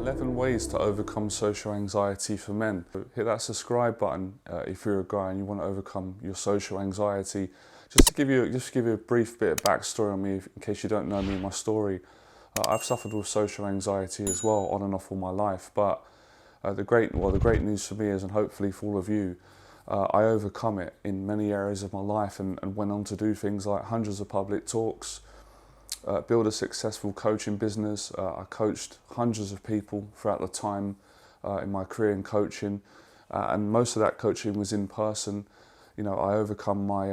11 ways to overcome social anxiety for men. Hit that subscribe button if you're a guy and you want to overcome your social anxiety. Just to give you a brief bit of backstory on me, in case you don't know me and my story. I've suffered with social anxiety as well, on and off all my life. But the great news for me is, and hopefully for all of you, I overcome it in many areas of my life and went on to do things like hundreds of public talks, build a successful coaching business. I coached hundreds of people throughout the time in my career in coaching, and most of that coaching was in person. You know, I overcome my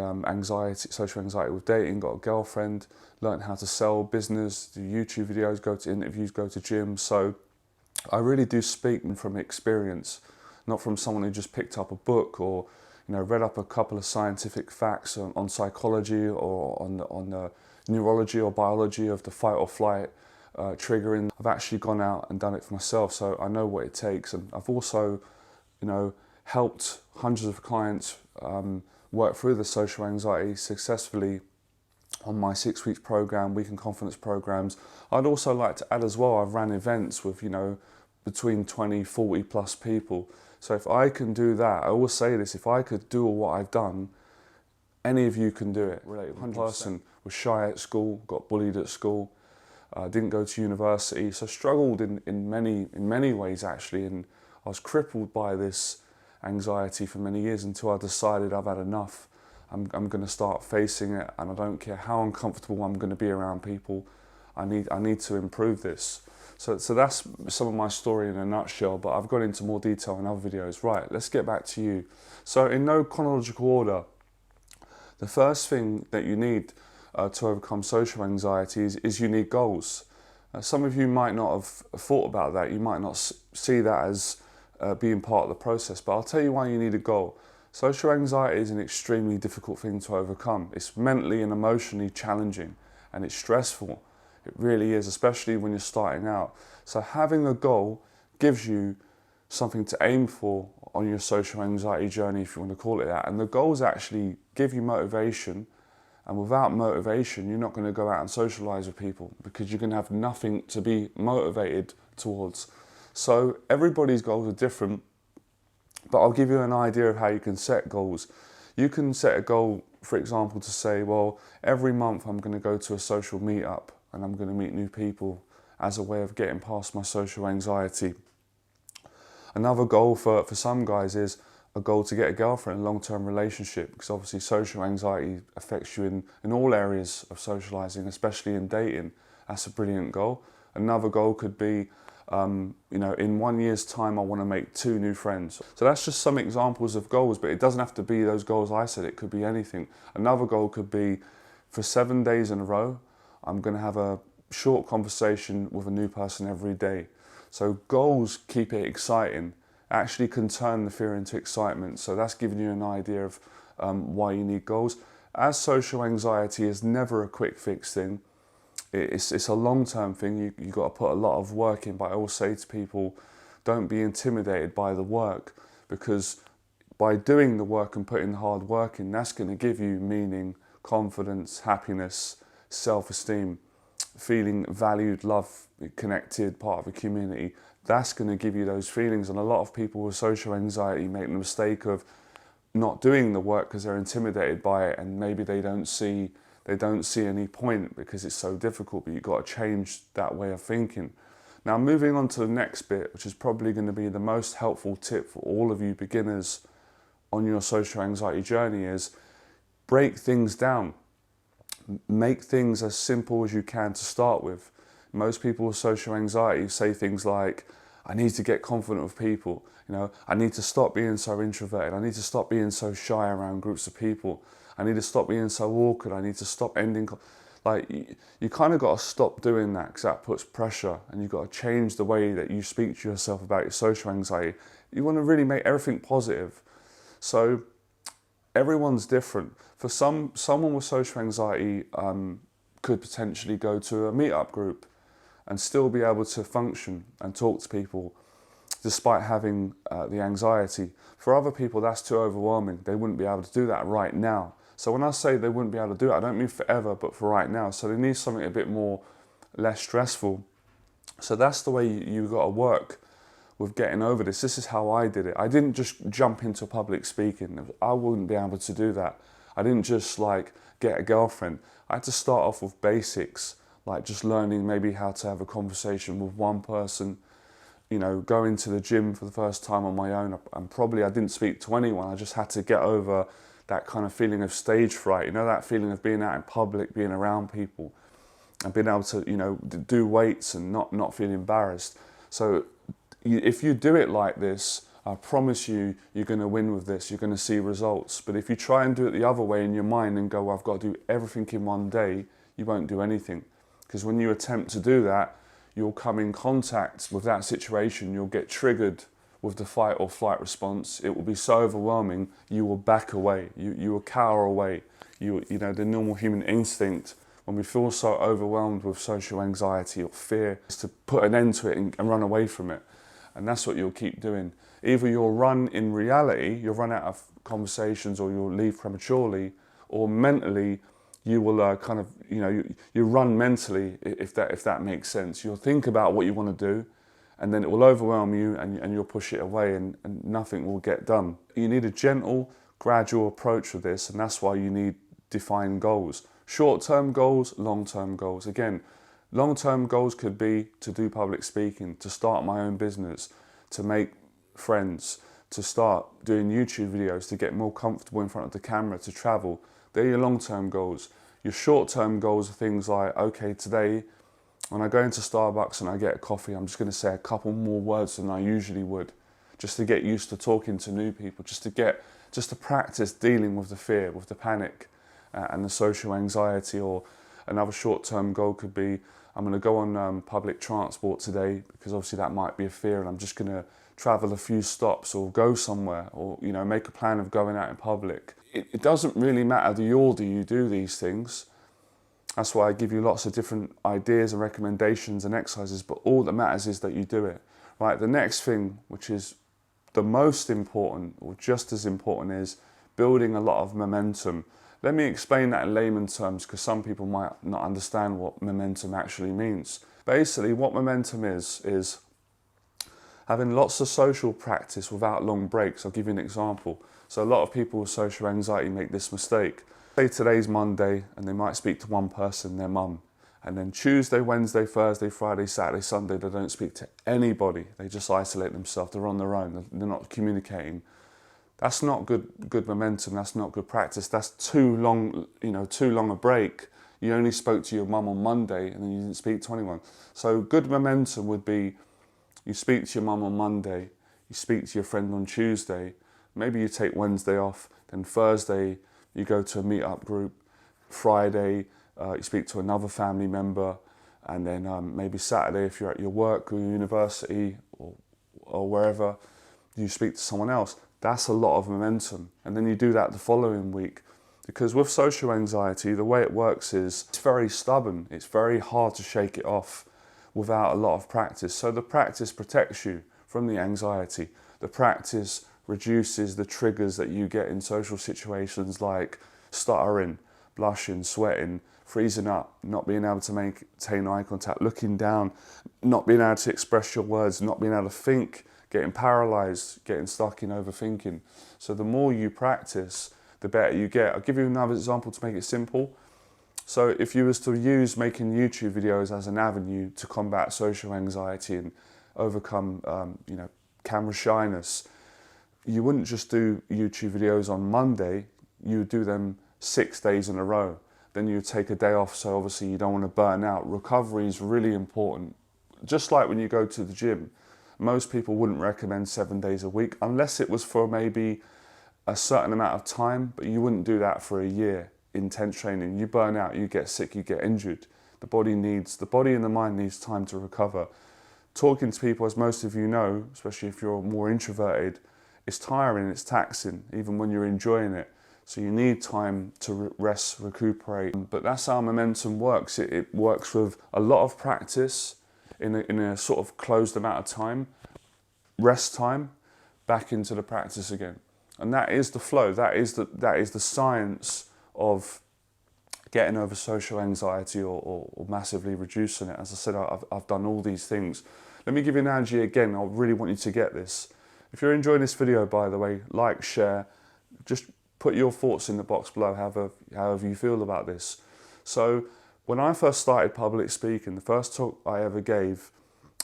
social anxiety with dating, got a girlfriend, learned how to sell business, do YouTube videos, go to interviews, go to gyms. So I really do speak from experience, not from someone who just picked up a book or, you know, read up a couple of scientific facts on psychology or on the neurology or biology of the fight or flight triggering. I've actually gone out and done it for myself, so I know what it takes. And I've also, you know, helped hundreds of clients work through the social anxiety successfully on my 6-week program, Week in Confidence programs. I'd also like to add as well, I've ran events with, you know, between 20, 40 plus people. So if I can do that, I always say this, if I could do what I've done, any of you can do it. One person was shy at school, got bullied at school, didn't go to university, so struggled in many ways actually, and I was crippled by this anxiety for many years until I decided I've had enough. I'm going to start facing it, and I don't care how uncomfortable I'm going to be around people. I need to improve this. So that's some of my story in a nutshell, but I've gone into more detail in other videos. Right, let's get back to you. So in no chronological order, the first thing that you need to overcome social anxiety is you need goals. Some of you might not have thought about that. You might not see that as being part of the process, but I'll tell you why you need a goal. Social anxiety is an extremely difficult thing to overcome. It's mentally and emotionally challenging, and it's stressful. It really is, especially when you're starting out. So having a goal gives you something to aim for on your social anxiety journey, if you want to call it that. And the goals actually give you motivation. And without motivation, you're not going to go out and socialize with people because you're going to have nothing to be motivated towards. So everybody's goals are different, but I'll give you an idea of how you can set goals. You can set a goal, for example, to say, well, every month I'm going to go to a social meetup and I'm going to meet new people as a way of getting past my social anxiety. Another goal for some guys is a goal to get a girlfriend, a long-term relationship, because obviously social anxiety affects you in all areas of socializing, especially in dating. That's a brilliant goal. Another goal could be, you know, in 1 year's time, I want to make 2 new friends. So that's just some examples of goals, but it doesn't have to be those goals I said. It could be anything. Another goal could be, for 7 days in a row, I'm going to have a short conversation with a new person every day. So goals keep it exciting, actually can turn the fear into excitement. So that's giving you an idea of why you need goals. As social anxiety is never a quick fix thing, it's a long-term thing. You've got to put a lot of work in, but I always say to people, don't be intimidated by the work, because by doing the work and putting the hard work in, that's going to give you meaning, confidence, happiness, self-esteem, feeling valued, loved, connected, part of a community. That's going to give you those feelings. And a lot of people with social anxiety make the mistake of not doing the work because they're intimidated by it, and maybe they don't see any point because it's so difficult. But you've got to change that way of thinking. Now, moving on to the next bit, which is probably going to be the most helpful tip for all of you beginners on your social anxiety journey, is break things down. Make things as simple as you can to start with. Most people with social anxiety say things like, I need to get confident with people. You know, I need to stop being so introverted. I need to stop being so shy around groups of people. I need to stop being so awkward. I need to stop ending. Like, you kind of got to stop doing that, because that puts pressure, and you've got to change the way that you speak to yourself about your social anxiety. You want to really make everything positive. So everyone's different. For someone with social anxiety could potentially go to a meetup group and still be able to function and talk to people despite having the anxiety. For other people, that's too overwhelming. They wouldn't be able to do that right now. So when I say they wouldn't be able to do it, I don't mean forever, but for right now. So they need something a bit more less stressful. So that's the way you got to work with getting over this. This is how I did it. I didn't just jump into public speaking. I wouldn't be able to do that. I didn't just like get a girlfriend. I had to start off with basics, like just learning maybe how to have a conversation with one person, you know, going to the gym for the first time on my own. And probably I didn't speak to anyone. I just had to get over that kind of feeling of stage fright, you know, that feeling of being out in public, being around people, and being able to, you know, do weights and not feel embarrassed. So if you do it like this, I promise you, you're going to win with this. You're going to see results. But if you try and do it the other way in your mind and go, well, I've got to do everything in one day, you won't do anything. Because when you attempt to do that, you'll come in contact with that situation. You'll get triggered with the fight or flight response. It will be so overwhelming, you will back away. You will cower away. You know, the normal human instinct when we feel so overwhelmed with social anxiety or fear is to put an end to it and run away from it. And that's what you'll keep doing. Either you'll run in reality, you'll run out of conversations, or you'll leave prematurely, or mentally you will kind of, you know, you run mentally, if that makes sense. You'll think about what you want to do, and then it will overwhelm you, and you'll push it away, and nothing will get done. You need a gentle, gradual approach with this, and that's why you need defined goals. Short-term goals, long-term goals. Again, long-term goals could be to do public speaking, to start my own business, to make friends, to start doing YouTube videos, to get more comfortable in front of the camera, to travel. They're your long-term goals. Your short-term goals are things like, okay, today when I go into Starbucks and I get a coffee, I'm just going to say a couple more words than I usually would, just to get used to talking to new people, just to practice dealing with the fear, with the panic, and the social anxiety. Or another short-term goal could be, I'm going to go on public transport today, because obviously that might be a fear, and I'm just going to travel a few stops or go somewhere, or, you know, make a plan of going out in public. It doesn't really matter the order you do these things. That's why I give you lots of different ideas and recommendations and exercises, but all that matters is that you do it. Right, the next thing, which is the most important, or just as important, is building a lot of momentum. Let me explain that in layman's terms, because some people might not understand what momentum actually means. Basically, what momentum is having lots of social practice without long breaks. I'll give you an example. So a lot of people with social anxiety make this mistake. Say today's Monday, and they might speak to one person, their mum. And then Tuesday, Wednesday, Thursday, Friday, Saturday, Sunday, they don't speak to anybody. They just isolate themselves. They're on their own. They're not communicating. That's not good momentum. That's not good practice. That's too long, you know, too long a break. You only spoke to your mum on Monday, and then you didn't speak to anyone. So good momentum would be, you speak to your mum on Monday, you speak to your friend on Tuesday, maybe you take Wednesday off, then Thursday you go to a meet-up group, Friday you speak to another family member, and then maybe Saturday, if you're at your work or your university or wherever, you speak to someone else. That's a lot of momentum. And then you do that the following week. Because with social anxiety, the way it works is it's very stubborn. It's very hard to shake it off without a lot of practice. So the practice protects you from the anxiety. The practice reduces the triggers that you get in social situations, like stuttering, blushing, sweating, freezing up, not being able to maintain eye contact, looking down, not being able to express your words, not being able to think, getting paralyzed, getting stuck in overthinking. So the more you practice, the better you get. I'll give you another example to make it simple. So if you was to use making YouTube videos as an avenue to combat social anxiety and overcome you know, camera shyness, you wouldn't just do YouTube videos on Monday, you would do them 6 days in a row. Then you would take a day off, so obviously you don't want to burn out. Recovery is really important. Just like when you go to the gym, most people wouldn't recommend 7 days a week, unless it was for maybe a certain amount of time, but you wouldn't do that for a year. Intense training, you burn out, you get sick, you get injured. The body and the mind needs time to recover. Talking to people, as most of you know, especially if you're more introverted, it's tiring, it's taxing, even when you're enjoying it. So you need time to rest, recuperate. But that's how momentum works. It works with a lot of practice in a sort of closed amount of time, rest time, back into the practice again. And that is the flow. That is the science of getting over social anxiety or massively reducing it. As I said, I've done all these things. Let me give you an analogy again. I really want you to get this. If you're enjoying this video, by the way, like, share, just put your thoughts in the box below, however you feel about this. So when I first started public speaking, the first talk I ever gave,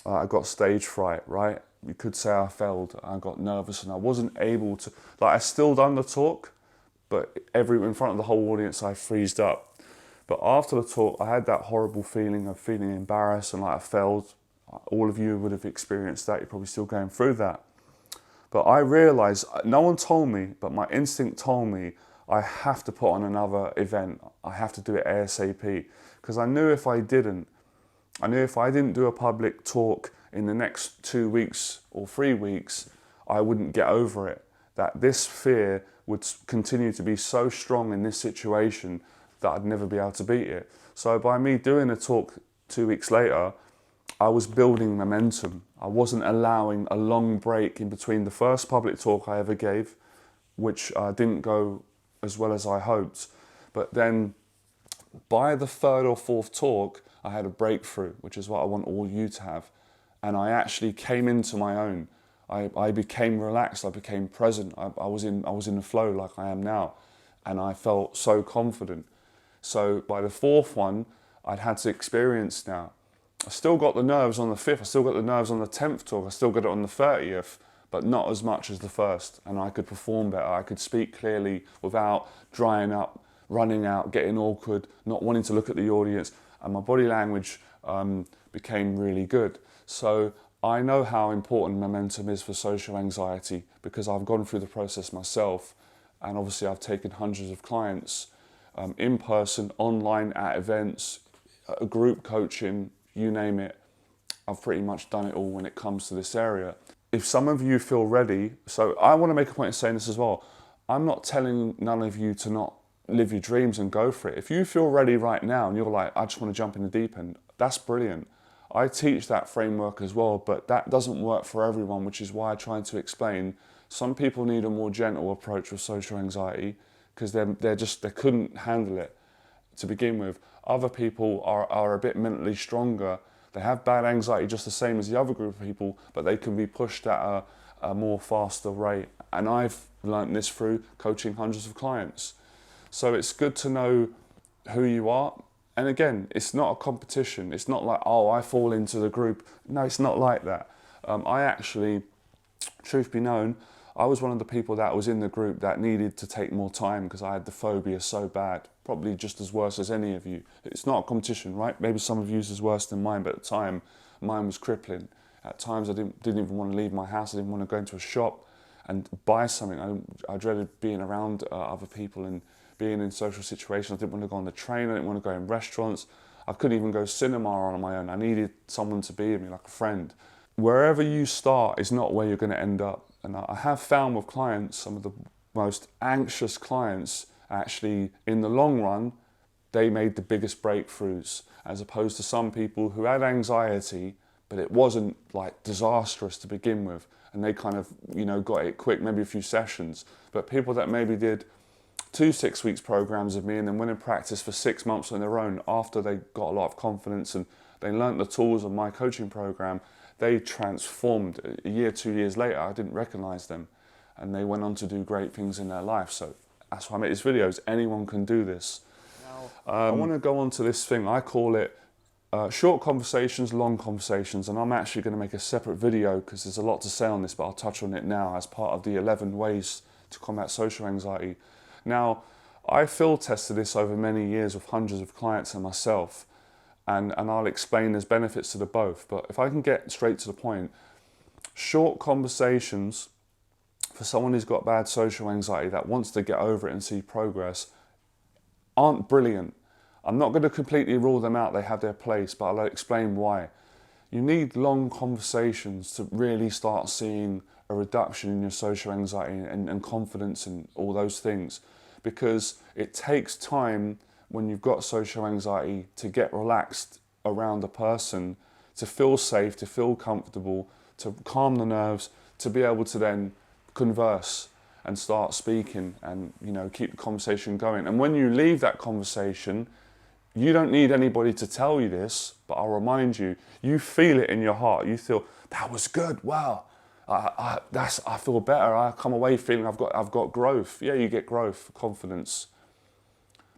I got stage fright, right? You could say I failed. I got nervous and I wasn't able to, like, I still done the talk, but in front of the whole audience, I freezed up. But after the talk, I had that horrible feeling of feeling embarrassed and like I failed. All of you would have experienced that. You're probably still going through that. But I realized, no one told me, but my instinct told me I have to put on another event. I have to do it ASAP. Because I knew if I didn't do a public talk in the next 2 weeks or 3 weeks, I wouldn't get over it. That this fear would continue to be so strong in this situation that I'd never be able to beat it. So by me doing a talk 2 weeks later, I was building momentum. I wasn't allowing a long break in between the first public talk I ever gave, which didn't go as well as I hoped. But then by the third or fourth talk, I had a breakthrough, which is what I want all you to have. And I actually came into my own. I became relaxed, I became present. I was in the flow like I am now. And I felt so confident. So by the fourth one, I'd had to experience now. I still got the nerves on the 5th, I still got the nerves on the 10th talk, I still got it on the 30th, but not as much as the first. And I could perform better, I could speak clearly without drying up, running out, getting awkward, not wanting to look at the audience. And my body language became really good. So I know how important momentum is for social anxiety because I've gone through the process myself. And obviously I've taken hundreds of clients in person, online, at events, group coaching, you name it. I've pretty much done it all when it comes to this area. If some of you feel ready, so I want to make a point of saying this as well. I'm not telling none of you to not live your dreams and go for it. If you feel ready right now and you're like, I just want to jump in the deep end, that's brilliant. I teach that framework as well, but that doesn't work for everyone, which is why I try to explain. Some people need a more gentle approach with social anxiety because they couldn't handle it to begin with. Other people are a bit mentally stronger. They have bad anxiety just the same as the other group of people, but they can be pushed at a more faster rate. And I've learned this through coaching hundreds of clients. So it's good to know who you are. And again, it's not a competition. It's not like, oh, I fall into the group. No, it's not like that. I actually, truth be known, I was one of the people that was in the group that needed to take more time because I had the phobia so bad, probably just as worse as any of you. It's not a competition, right? Maybe some of yours is worse than mine, but at the time, mine was crippling. At times, I didn't even want to leave my house. I didn't want to go into a shop and buy something. I dreaded being around other people and being in social situations. I didn't want to go on the train. I didn't want to go in restaurants. I couldn't even go cinema on my own. I needed someone to be with me, like a friend. Wherever you start is not where you're going to end up. And I have found with clients, some of the most anxious clients, actually, in the long run, they made the biggest breakthroughs, as opposed to some people who had anxiety, but it wasn't like disastrous to begin with. And they kind of, got it quick, maybe a few sessions. But people that maybe did 2 6-week programs of me and then went and practiced for 6 months on their own after they got a lot of confidence and they learnt the tools of my coaching program, they transformed. A year, 2 years later, I didn't recognize them and they went on to do great things in their life. So that's why I make these videos. Anyone can do this. I want to go on to this thing. I call it short conversations, long conversations, and I'm actually going to make a separate video because there's a lot to say on this, but I'll touch on it now as part of the 11 ways to combat social anxiety. Now, I field tested this over many years with hundreds of clients and myself, and I'll explain there's benefits to the both. But if I can get straight to the point, short conversations for someone who's got bad social anxiety that wants to get over it and see progress aren't brilliant. I'm not going to completely rule them out, they have their place, but I'll explain why. You need long conversations to really start seeing a reduction in your social anxiety and confidence and all those things, because it takes time when you've got social anxiety to get relaxed around a person, to feel safe, to feel comfortable, to calm the nerves, to be able to then converse. and start speaking and, you know, keep the conversation going. And when you leave that conversation, you don't need anybody to tell you this, but I'll remind you, you feel it in your heart. You feel, that was good, wow. I feel better. I come away feeling I've got growth. Yeah, you get growth, confidence.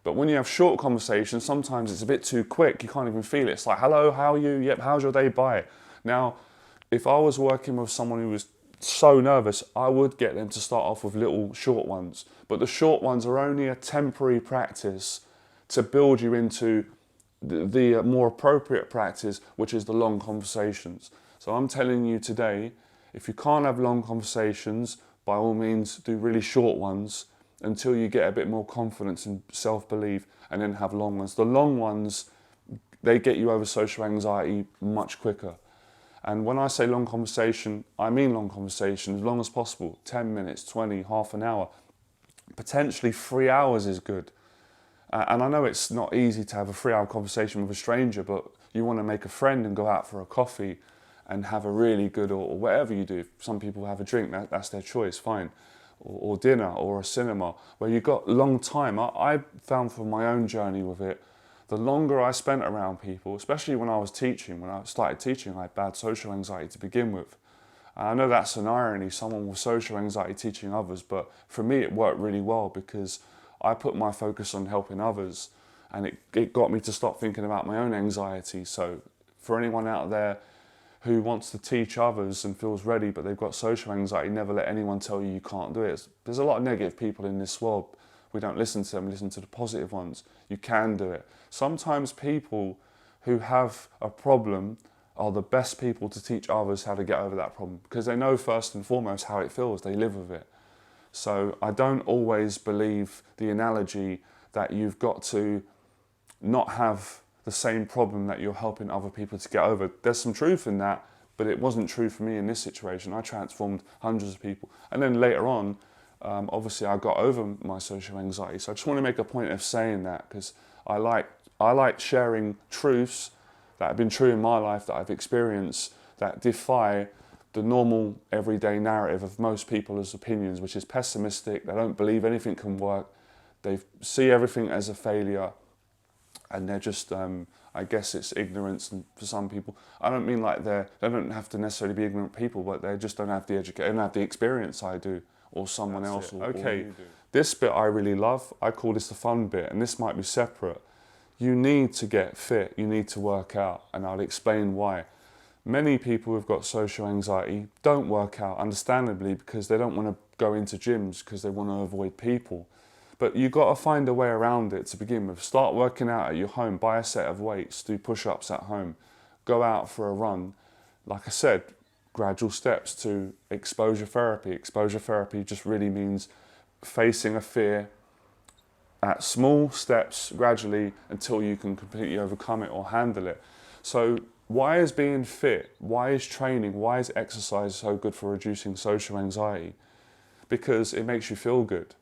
But when you have short conversations, sometimes it's a bit too quick. You can't even feel it. It's like, hello, how are you? Yep, how's your day? Bye. Now, if I was working with someone who was so nervous, I would get them to start off with little short ones. But the short ones are only a temporary practice to build you into the more appropriate practice, which is the long conversations. So I'm telling you today, if you can't have long conversations, by all means do really short ones until you get a bit more confidence and self-belief, and then have long ones. The long ones, they get you over social anxiety much quicker. And when I say long conversation, I mean long conversation, as long as possible, 10 minutes, 20, half an hour. Potentially 3 hours is good. And I know it's not easy to have a 3 hour conversation with a stranger, but you want to make a friend and go out for a coffee and have a really good, or whatever you do. Some people have a drink, that's their choice, fine. Or dinner, or a cinema, where you've got long time. I found from my own journey with it, the longer I spent around people, especially when I was teaching, when I started teaching, I had bad social anxiety to begin with. And I know that's an irony, someone with social anxiety teaching others, but for me it worked really well because I put my focus on helping others, and it got me to stop thinking about my own anxiety. So for anyone out there who wants to teach others and feels ready, but they've got social anxiety, never let anyone tell you you can't do it. There's a lot of negative people in this world. We don't listen to them, we listen to the positive ones. You can do it. Sometimes people who have a problem are the best people to teach others how to get over that problem, because they know first and foremost how it feels, they live with it. So I don't always believe the analogy that you've got to not have the same problem that you're helping other people to get over. There's some truth in that, but it wasn't true for me in this situation. I transformed hundreds of people. And then later on, obviously I got over my social anxiety. So I just want to make a point of saying that, because I like sharing truths that have been true in my life, that I've experienced, that defy the normal everyday narrative of most people's opinions, which is pessimistic. They don't believe anything can work. They see everything as a failure. And they're just, I guess it's ignorance for some people. I don't mean like they don't have to necessarily be ignorant people, but they just don't have the education, don't have the experience I do, or someone else. Okay, this bit I really love. I call this the fun bit, and this might be separate. You need to get fit, you need to work out, and I'll explain why. Many people who've got social anxiety don't work out, understandably, because they don't want to go into gyms because they want to avoid people. But you've got to find a way around it to begin with. Start working out at your home, buy a set of weights, do push-ups at home, go out for a run. Like I said, gradual steps to exposure therapy. Exposure therapy just really means facing a fear at small steps gradually until you can completely overcome it or handle it. So why is being fit, why is training, why is exercise so good for reducing social anxiety? Because it makes you feel good.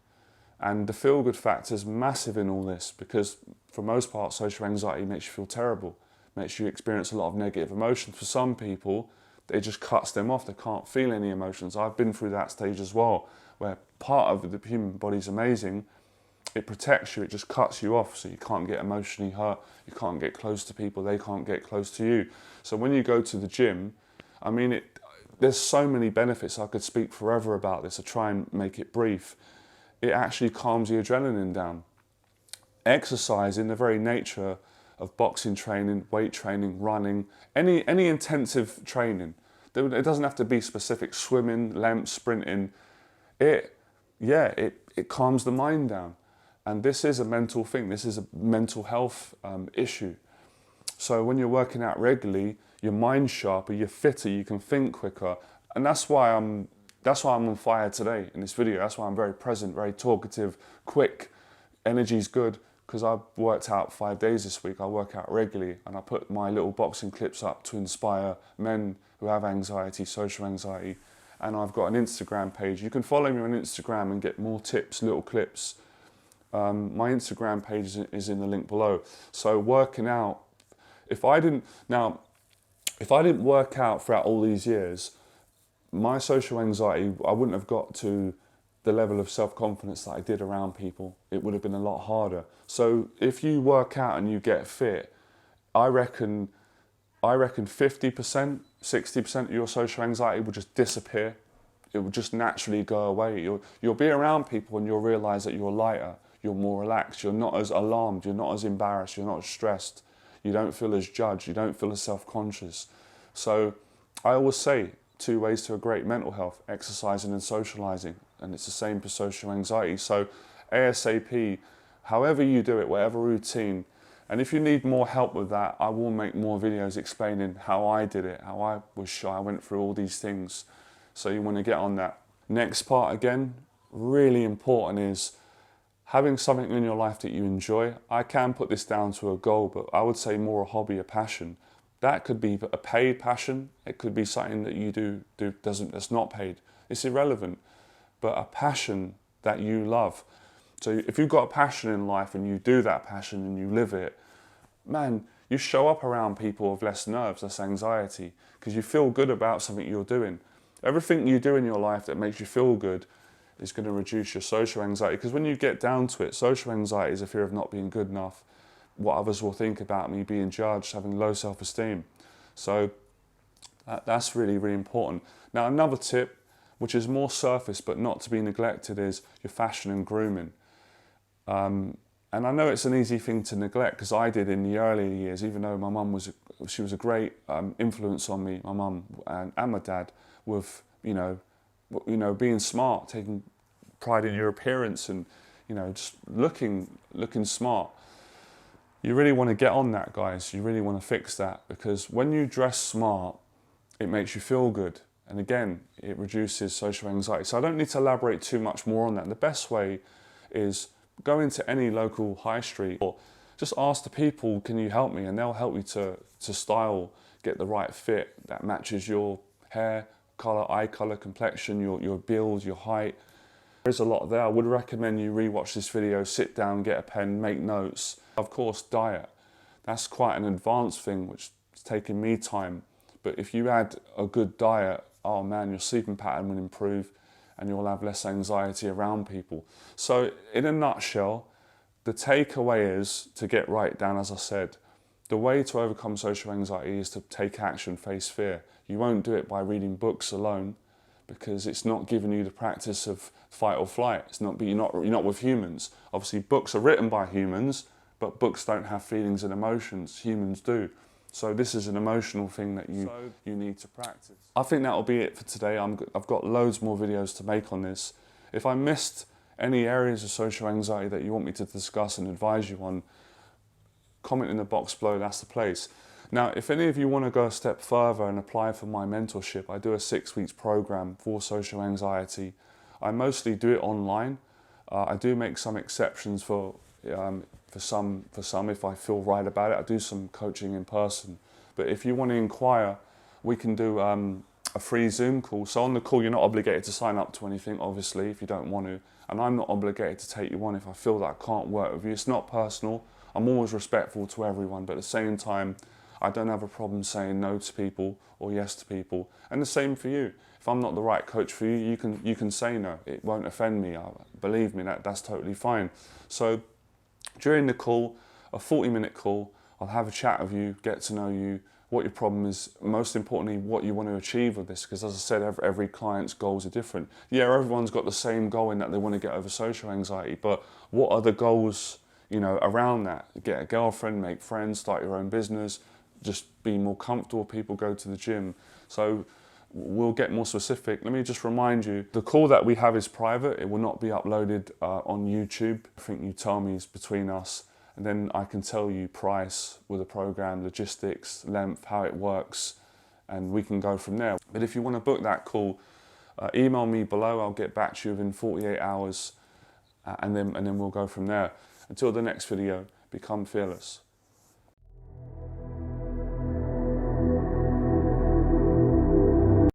And the feel-good factor is massive in all this, because for most part, social anxiety makes you feel terrible, makes you experience a lot of negative emotions. For some people, it just cuts them off. They can't feel any emotions. I've been through that stage as well, where part of the human body is amazing. It protects you, it just cuts you off, so you can't get emotionally hurt, you can't get close to people, they can't get close to you. So when you go to the gym, I mean, there's so many benefits. I could speak forever about this. I try and make it brief. It actually calms the adrenaline down. Exercise, in the very nature of boxing training, weight training, running, any intensive training, it doesn't have to be specific, swimming, length, sprinting. It calms the mind down. And this is a mental thing. This is a mental health issue. So when you're working out regularly, your mind's sharper, you're fitter, you can think quicker. And that's why I'm on fire today in this video. That's why I'm very present, very talkative, quick. Energy's good, because I've worked out 5 days this week. I work out regularly, and I put my little boxing clips up to inspire men who have anxiety, social anxiety. And I've got an Instagram page. You can follow me on Instagram and get more tips, little clips. My Instagram page is in the link below. So working out, if I didn't work out throughout all these years, my social anxiety, I wouldn't have got to the level of self-confidence that I did around people. It would have been a lot harder. So if you work out and you get fit, I reckon 50%, 60% of your social anxiety will just disappear. It will just naturally go away. You'll be around people and you'll realise that you're lighter, you're more relaxed, you're not as alarmed, you're not as embarrassed, you're not as stressed, you don't feel as judged, you don't feel as self-conscious. So I always say 2 ways to a great mental health: exercising and socialising. And it's the same for social anxiety. So ASAP, however you do it, whatever routine. And if you need more help with that, I will make more videos explaining how I did it, how I was shy, I went through all these things. So you want to get on that. Next part, again, really important, is having something in your life that you enjoy. I can put this down to a goal, but I would say more a hobby, a passion. That could be a paid passion. It could be something that you do that's not paid. It's irrelevant. But a passion that you love. So if you've got a passion in life and you do that passion and you live it, man, you show up around people with less nerves, less anxiety, because you feel good about something you're doing. Everything you do in your life that makes you feel good is going to reduce your social anxiety, because when you get down to it, social anxiety is a fear of not being good enough, what others will think about me, being judged, having low self-esteem. So that's really, really important. Now, another tip, which is more surface but not to be neglected, is your fashion and grooming. And I know it's an easy thing to neglect, because I did in the earlier years, even though my mum was a great influence on me, my mum and my dad, with being smart, taking pride in your appearance, and just looking smart. You really want to get on that, guys. You really want to fix that, because when you dress smart, it makes you feel good. And again, it reduces social anxiety. So I don't need to elaborate too much more on that. The best way is go into any local high street or just ask the people, can you help me? And they'll help you to style, get the right fit that matches your hair colour, eye colour, complexion, your build, your height. There's a lot there. I would recommend you rewatch this video, sit down, get a pen, make notes. Of course, diet. That's quite an advanced thing, which is taking me time. But if you add a good diet, oh man, your sleeping pattern will improve and you'll have less anxiety around people. So in a nutshell, the takeaway is to get right down, as I said. The way to overcome social anxiety is to take action, face fear. You won't do it by reading books alone, because it's not giving you the practice of fight or flight. You're not with humans. Obviously, books are written by humans, but books don't have feelings and emotions. Humans do. So this is an emotional thing that you need to practice. I think that'll be it for today. I've got loads more videos to make on this. If I missed any areas of social anxiety that you want me to discuss and advise you on, comment in the box below, that's the place. Now, if any of you want to go a step further and apply for my mentorship, I do a 6 weeks program for social anxiety. I mostly do it online. I do make some exceptions for some if I feel right about it. I do some coaching in person. But if you want to inquire, we can do a free Zoom call. So on the call, you're not obligated to sign up to anything, obviously, if you don't want to. And I'm not obligated to take you on if I feel that I can't work with you. It's not personal. I'm always respectful to everyone, but at the same time, I don't have a problem saying no to people or yes to people. And the same for you. If I'm not the right coach for you, you can say no. It won't offend me. Believe me, that's totally fine. So during the call, a 40-minute call, I'll have a chat with you, get to know you, what your problem is, most importantly, what you want to achieve with this. Because as I said, every client's goals are different. Yeah, everyone's got the same goal in that they want to get over social anxiety, but what are the goals, around that? Get a girlfriend, make friends, start your own business, just be more comfortable, people go to the gym. So we'll get more specific. Let me just remind you, the call that we have is private. It will not be uploaded on YouTube. I think you tell me is between us, and then I can tell you price with a program, logistics, length, how it works, and we can go from there. But if you want to book that call, email me below. I'll get back to you within 48 hours, and then we'll go from there. Until the next video, become fearless.